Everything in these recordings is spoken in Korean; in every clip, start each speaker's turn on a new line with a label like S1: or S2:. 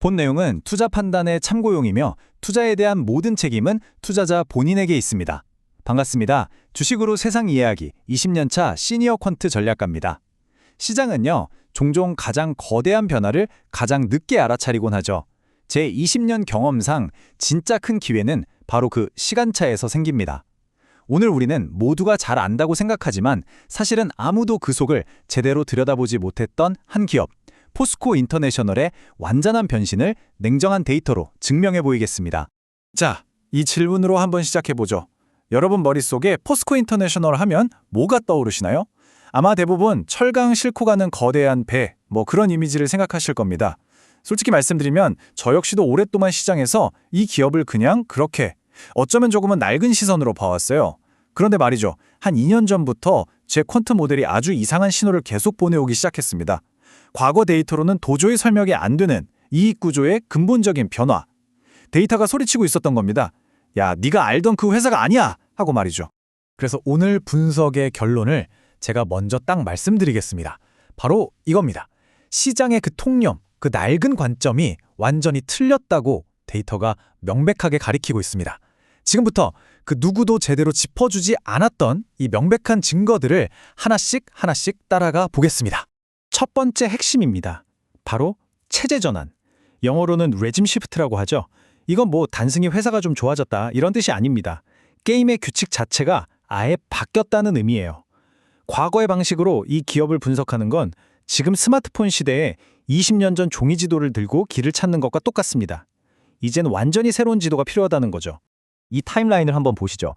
S1: 본 내용은 투자 판단의 참고용이며 투자에 대한 모든 책임은 투자자 본인에게 있습니다. 반갑습니다. 주식으로 세상 이해하기 20년차 시니어 퀀트 전략가입니다. 시장은요, 종종 가장 거대한 변화를 가장 늦게 알아차리곤 하죠. 제 20년 경험상 진짜 큰 기회는 바로 그 시간차에서 생깁니다. 오늘 우리는 모두가 잘 안다고 생각하지만 사실은 아무도 그 속을 제대로 들여다보지 못했던 한 기업, 포스코 인터내셔널의 완전한 변신을 냉정한 데이터로 증명해 보이겠습니다. 자, 이 질문으로 한번 시작해보죠. 여러분 머릿속에 포스코 인터내셔널 하면 뭐가 떠오르시나요? 아마 대부분 철강 싣고 가는 거대한 배, 그런 이미지를 생각하실 겁니다. 솔직히 말씀드리면 저 역시도 오랫동안 시장에서 이 기업을 그냥 그렇게 어쩌면 조금은 낡은 시선으로 봐왔어요. 그런데 말이죠. 한 2년 전부터 제 퀀트 모델이 아주 이상한 신호를 계속 보내오기 시작했습니다. 과거 데이터로는 도저히 설명이 안 되는 이익 구조의 근본적인 변화. 데이터가 소리치고 있었던 겁니다. 야, 네가 알던 그 회사가 아니야! 하고 말이죠. 그래서 오늘 분석의 결론을 제가 먼저 딱 말씀드리겠습니다. 바로 이겁니다. 시장의 그 통념, 그 낡은 관점이 완전히 틀렸다고 데이터가 명백하게 가리키고 있습니다. 지금부터 그 누구도 제대로 짚어주지 않았던 이 명백한 증거들을 하나씩 따라가 보겠습니다. 첫 번째 핵심입니다. 바로 체제 전환. 영어로는 레짐 시프트라고 하죠. 이건 단순히 회사가 좀 좋아졌다 이런 뜻이 아닙니다. 게임의 규칙 자체가 아예 바뀌었다는 의미예요. 과거의 방식으로 이 기업을 분석하는 건 지금 스마트폰 시대에 20년 전 종이 지도를 들고 길을 찾는 것과 똑같습니다. 이젠 완전히 새로운 지도가 필요하다는 거죠. 이 타임라인을 한번 보시죠.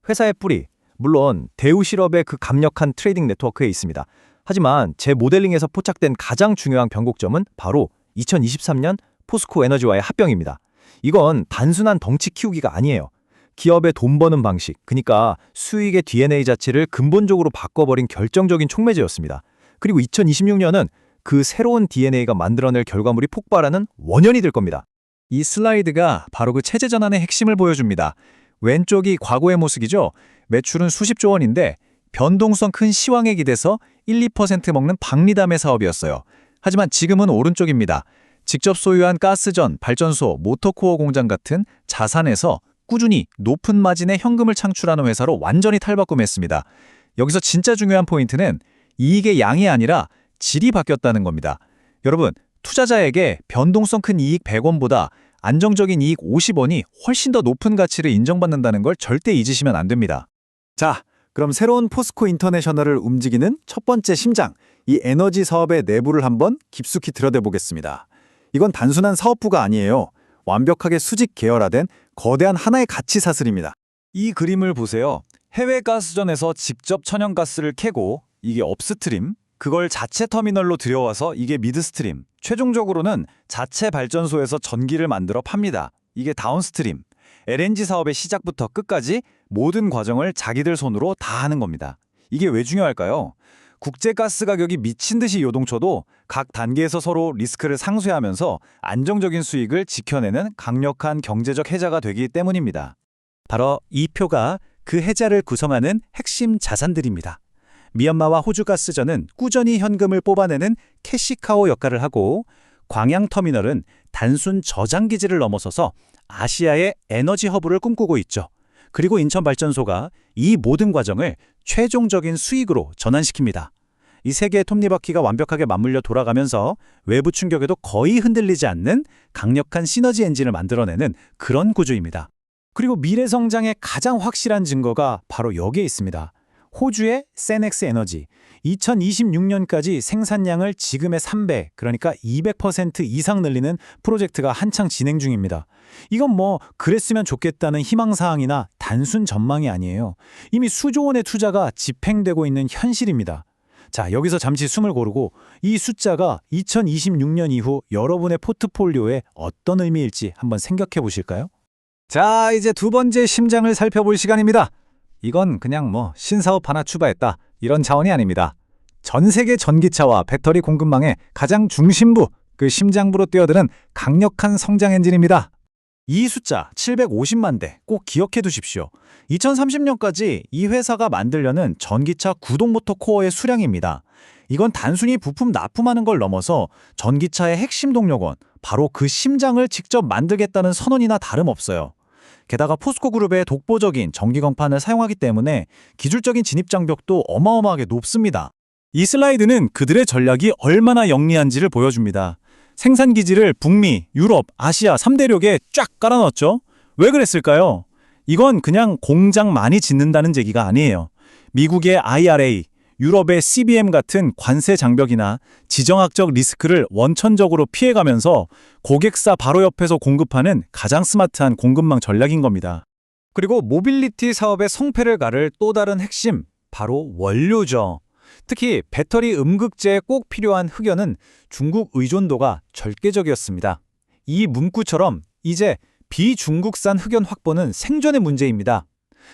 S1: 회사의 뿌리, 물론 대우실업의 그 강력한 트레이딩 네트워크에 있습니다. 하지만 제 모델링에서 포착된 가장 중요한 변곡점은 바로 2023년 포스코 에너지와의 합병입니다. 이건 단순한 덩치 키우기가 아니에요. 기업의 돈 버는 방식, 그러니까 수익의 DNA 자체를 근본적으로 바꿔버린 결정적인 촉매제였습니다. 그리고 2026년은 그 새로운 DNA가 만들어낼 결과물이 폭발하는 원년이 될 겁니다. 이 슬라이드가 바로 그 체제 전환의 핵심을 보여줍니다. 왼쪽이 과거의 모습이죠. 매출은 수십조 원인데 변동성 큰 시황에 기대서 1~2% 먹는 박리담의 사업이었어요. 하지만 지금은 오른쪽입니다. 직접 소유한 가스전, 발전소, 모터코어 공장 같은 자산에서 꾸준히 높은 마진의 현금을 창출하는 회사로 완전히 탈바꿈했습니다. 여기서 진짜 중요한 포인트는 이익의 양이 아니라 질이 바뀌었다는 겁니다. 여러분, 투자자에게 변동성 큰 이익 100원보다 안정적인 이익 50원이 훨씬 더 높은 가치를 인정받는다는 걸 절대 잊으시면 안 됩니다. 자, 그럼 새로운 포스코 인터내셔널을 움직이는 첫 번째 심장, 이 에너지 사업의 내부를 한번 깊숙이 들여다보겠습니다. 이건 단순한 사업부가 아니에요. 완벽하게 수직 계열화된 거대한 하나의 가치 사슬입니다. 이 그림을 보세요. 해외 가스전에서 직접 천연가스를 캐고 이게 업스트림, 그걸 자체 터미널로 들여와서 이게 미드스트림, 최종적으로는 자체 발전소에서 전기를 만들어 팝니다. 이게 다운스트림, LNG 사업의 시작부터 끝까지 모든 과정을 자기들 손으로 다 하는 겁니다. 이게 왜 중요할까요? 국제 가스 가격이 미친 듯이 요동쳐도 각 단계에서 서로 리스크를 상쇄하면서 안정적인 수익을 지켜내는 강력한 경제적 해자가 되기 때문입니다. 바로 이 표가 그 해자를 구성하는 핵심 자산들입니다. 미얀마와 호주 가스전은 꾸준히 현금을 뽑아내는 캐시카우 역할을 하고 광양터미널은 단순 저장기지를 넘어서서 아시아의 에너지 허브를 꿈꾸고 있죠. 그리고 인천발전소가 이 모든 과정을 최종적인 수익으로 전환시킵니다. 이 세 개의 톱니바퀴가 완벽하게 맞물려 돌아가면서 외부 충격에도 거의 흔들리지 않는 강력한 시너지 엔진을 만들어내는 그런 구조입니다. 그리고 미래 성장의 가장 확실한 증거가 바로 여기에 있습니다. 호주의 세넥스 에너지, 2026년까지 생산량을 지금의 3배, 그러니까 200% 이상 늘리는 프로젝트가 한창 진행 중입니다. 이건 그랬으면 좋겠다는 희망사항이나 단순 전망이 아니에요. 이미 수조 원의 투자가 집행되고 있는 현실입니다. 자, 여기서 잠시 숨을 고르고 이 숫자가 2026년 이후 여러분의 포트폴리오에 어떤 의미일지 한번 생각해 보실까요? 자, 이제 두 번째 심장을 살펴볼 시간입니다. 이건 그냥 신사업 하나 추가했다 이런 차원이 아닙니다. 전 세계 전기차와 배터리 공급망의 가장 중심부, 그 심장부로 뛰어드는 강력한 성장 엔진입니다. 이 숫자 750만 대 꼭 기억해 두십시오. 2030년까지 이 회사가 만들려는 전기차 구동모터 코어의 수량입니다. 이건 단순히 부품 납품하는 걸 넘어서 전기차의 핵심 동력원, 바로 그 심장을 직접 만들겠다는 선언이나 다름없어요. 게다가 포스코 그룹의 독보적인 전기광판을 사용하기 때문에 기술적인 진입 장벽도 어마어마하게 높습니다. 이 슬라이드는 그들의 전략이 얼마나 영리한지를 보여줍니다. 생산 기지를 북미, 유럽, 아시아 3대륙에 쫙 깔아넣었죠. 왜 그랬을까요? 이건 그냥 공장 많이 짓는다는 얘기가 아니에요. 미국의 IRA, 유럽의 CBM 같은 관세 장벽이나 지정학적 리스크를 원천적으로 피해가면서 고객사 바로 옆에서 공급하는 가장 스마트한 공급망 전략인 겁니다. 그리고 모빌리티 사업의 성패를 가를 또 다른 핵심, 바로 원료죠. 특히 배터리 음극재에 꼭 필요한 흑연은 중국 의존도가 절대적이었습니다. 이 문구처럼 이제 비중국산 흑연 확보는 생존의 문제입니다.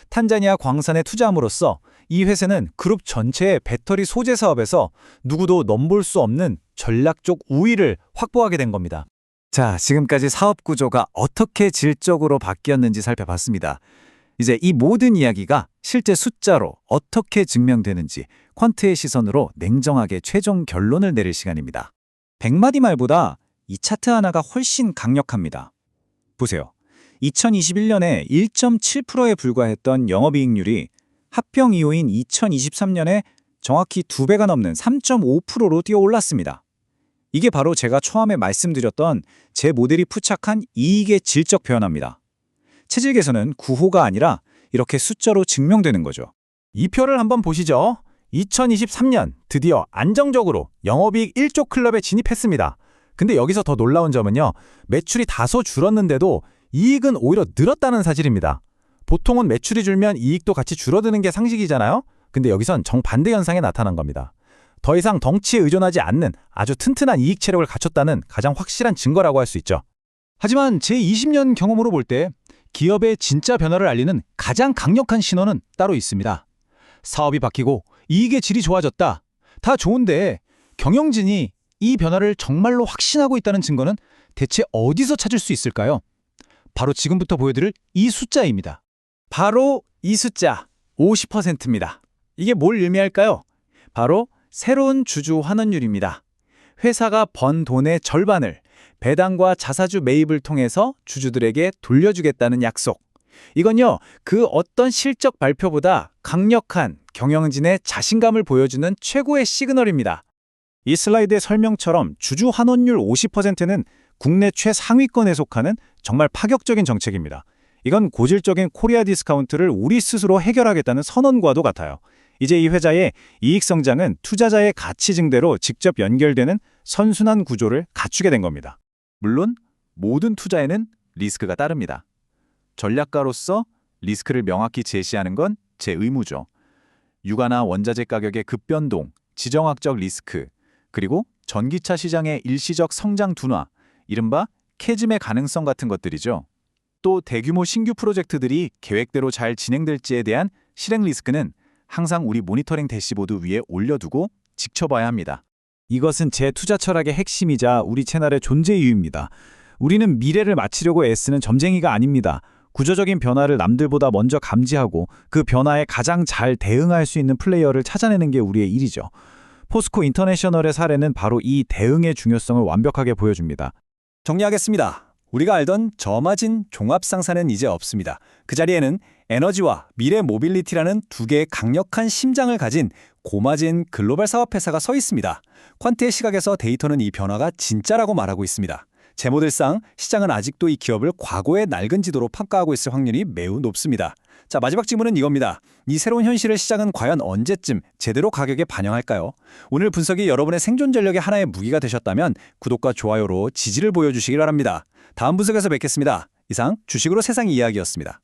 S1: 탄자니아 광산에 투자함으로써 이 회사는 그룹 전체의 배터리 소재 사업에서 누구도 넘볼 수 없는 전략적 우위를 확보하게 된 겁니다. 자, 지금까지 사업 구조가 어떻게 질적으로 바뀌었는지 살펴봤습니다. 이제 이 모든 이야기가 실제 숫자로 어떻게 증명되는지 퀀트의 시선으로 냉정하게 최종 결론을 내릴 시간입니다. 100마디 말보다 이 차트 하나가 훨씬 강력합니다. 보세요. 2021년에 1.7%에 불과했던 영업이익률이 합병 이후인 2023년에 정확히 2배가 넘는 3.5%로 뛰어올랐습니다. 이게 바로 제가 처음에 말씀드렸던 제 모델이 포착한 이익의 질적 변화입니다. 체질 개선은 구호가 아니라 이렇게 숫자로 증명되는 거죠. 이 표를 한번 보시죠. 2023년 드디어 안정적으로 영업이익 1조 클럽에 진입했습니다. 근데 여기서 더 놀라운 점은요. 매출이 다소 줄었는데도 이익은 오히려 늘었다는 사실입니다. 보통은 매출이 줄면 이익도 같이 줄어드는 게 상식이잖아요. 근데 여기선 정반대 현상이 나타난 겁니다. 더 이상 덩치에 의존하지 않는 아주 튼튼한 이익 체력을 갖췄다는 가장 확실한 증거라고 할 수 있죠. 하지만 제 20년 경험으로 볼 때 기업의 진짜 변화를 알리는 가장 강력한 신호는 따로 있습니다. 사업이 바뀌고 이익의 질이 좋아졌다. 다 좋은데 경영진이 이 변화를 정말로 확신하고 있다는 증거는 대체 어디서 찾을 수 있을까요? 바로 지금부터 보여드릴 이 숫자입니다. 바로 이 숫자 50%입니다. 이게 뭘 의미할까요? 바로 새로운 주주 환원율입니다. 회사가 번 돈의 절반을 배당과 자사주 매입을 통해서 주주들에게 돌려주겠다는 약속. 이건요, 그 어떤 실적 발표보다 강력한 경영진의 자신감을 보여주는 최고의 시그널입니다. 이 슬라이드의 설명처럼 주주 환원율 50%는 국내 최상위권에 속하는 정말 파격적인 정책입니다. 이건 고질적인 코리아 디스카운트를 우리 스스로 해결하겠다는 선언과도 같아요. 이제 이 회사의 이익 성장은 투자자의 가치 증대로 직접 연결되는 선순환 구조를 갖추게 된 겁니다. 물론 모든 투자에는 리스크가 따릅니다. 전략가로서 리스크를 명확히 제시하는 건 제 의무죠. 유가나 원자재 가격의 급변동, 지정학적 리스크, 그리고 전기차 시장의 일시적 성장 둔화, 이른바 캐즘의 가능성 같은 것들이죠. 또 대규모 신규 프로젝트들이 계획대로 잘 진행될지에 대한 실행 리스크는 항상 우리 모니터링 대시보드 위에 올려두고 지켜봐야 합니다. 이것은 제 투자 철학의 핵심이자 우리 채널의 존재 이유입니다. 우리는 미래를 맞추려고 애쓰는 점쟁이가 아닙니다. 구조적인 변화를 남들보다 먼저 감지하고 그 변화에 가장 잘 대응할 수 있는 플레이어를 찾아내는 게 우리의 일이죠. 포스코 인터내셔널의 사례는 바로 이 대응의 중요성을 완벽하게 보여줍니다. 정리하겠습니다. 우리가 알던 저마진 종합상사는 이제 없습니다. 그 자리에는 에너지와 미래 모빌리티라는 두 개의 강력한 심장을 가진 고마진 글로벌 사업회사가 서 있습니다. 퀀트의 시각에서 데이터는 이 변화가 진짜라고 말하고 있습니다. 제 모델상 시장은 아직도 이 기업을 과거의 낡은 지도로 평가하고 있을 확률이 매우 높습니다. 자, 마지막 질문은 이겁니다. 이 새로운 현실을 시장은 과연 언제쯤 제대로 가격에 반영할까요? 오늘 분석이 여러분의 생존 전략의 하나의 무기가 되셨다면 구독과 좋아요로 지지를 보여주시기 바랍니다. 다음 분석에서 뵙겠습니다. 이상 주식으로 세상 이야기였습니다.